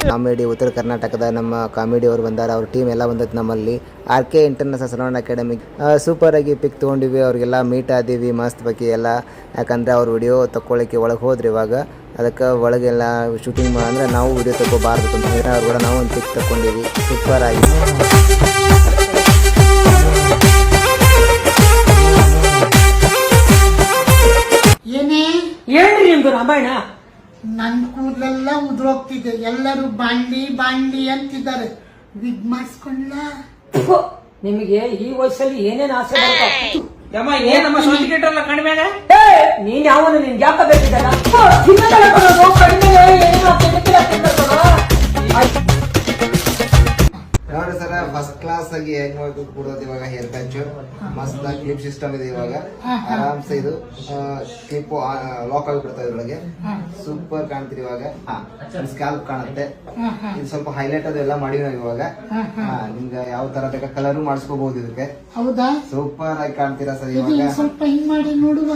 Comedy ಉತ್ತರ ಕರ್ನಾಟಕದ ನಮ್ಮ ಕಾಮಿಡಿ ಅವರು ಬಂದಾರ, ಅವ್ರ ಟೀಮ್ ಎಲ್ಲ ಬಂದೈತೆ ನಮ್ಮಲ್ಲಿ. RK ಇಂಟರ್ನ್ಯಾಷನಲ್ ಸಲವನ್ ಅಕಾಡೆಮಿ ಸೂಪರ್ ಆಗಿ ಪಿಕ್ ತೊಗೊಂಡಿವಿ. ಅವ್ರಿಗೆಲ್ಲ ಮೀಟ್ ಆದೀವಿ ಮಸ್ತ್ ಬಗ್ಗೆ ಎಲ್ಲ. ಯಾಕಂದರೆ ಅವ್ರು ವಿಡಿಯೋ ತಗೊಳ್ಳೋಕ್ಕೆ ಒಳಗೆ ಹೋದ್ರಿ ಇವಾಗ. ಅದಕ್ಕೆ ಒಳಗೆಲ್ಲ ಶೂಟಿಂಗ್ ಅಂದರೆ ನಾವು ವಿಡಿಯೋ ತಗೋಬಾರ್ದು ಅಂತ ಹೇಳಿ ಅವ್ರು ಕೂಡ ನಾವು ಒಂದು ಪಿಕ್ ತಗೊಂಡಿವಿ. ಸೂಪರ್ ಆಗಿ ಏನೇ ಹೇಳ್ರಿ ನಿಮ್ದು ರಾಮಾಯಣ. ನನ್ ಕೂದಲೆಲ್ಲ ಉದುರೋಗ್ತಿದೆ. ಎಲ್ಲರೂ ಬಾಂಡಿ ಬಾಂಡಿ ಅಂತಿದ್ದಾರೆ. ವಿಗ್ ಮಾಡಿಸ್ಕೊಂಡ್ಲ. ನಿಮಗೆ ಈ ವಯಸ್ಸಲ್ಲಿ ಏನೇನ್ ಆಸೆ ಬರ್ತಾವ? ಯಮ್ಮ ಏನಮ್ಮ ಸೋತಿಗೆಟ್ರಲ್ಲ ಕಣ್ಮ್ಯಾಗ? ನೀನ್ ಯಾವನು ನಿನ್ ಯಾಕ ಬೇಕಿದ್ದಲ್ಲ ನೋಡಿ ಸರ್, ಫಸ್ಟ್ ಕ್ಲಾಸ್ ಆಗಿ ಹೇಗ್ ಮಾಡ್ಬೇಕು ಕೊಡೋದು ಇವಾಗ. ಹೇರ್ ಪ್ಯಾಚ್ ಮಸ್ತ್ ಕ್ಲಿಪ್ ಸಿಸ್ಟಮ್ ಇದೆ ಇವಾಗ. ಆರಾಮ್ಸೆ ಇದು ಕ್ಲಿಪ್ ಲಾಕ್ ಆಗಿಬಿಡ್ತಾವೆ ಇದ್ರೊಳಗೆ. ಸೂಪರ್ ಕಾಣ್ತೀರಿ ಇವಾಗ. ಸ್ಕ್ಯಾಲ್ಪ್ ಕಾಣುತ್ತೆ. ಇದು ಸ್ವಲ್ಪ ಹೈಲೈಟ್ ಅದೆಲ್ಲ ಮಾಡಿವಿ ನಾವು ಇವಾಗ. ನಿಮ್ಗೆ ಯಾವ ತರ ಬೇಕಾ ಕಲರ್ ಮಾಡಿಸ್ಕೋಬಹುದು ಇದಕ್ಕೆ. ಹೌದಾ? ಸೂಪರ್ ಆಗಿ ಕಾಣ್ತೀರಾ ಸರ್ ಇವಾಗ. ಸ್ವಲ್ಪ ಹಿಂಗ್ ಮಾಡಿ ನೋಡುವ.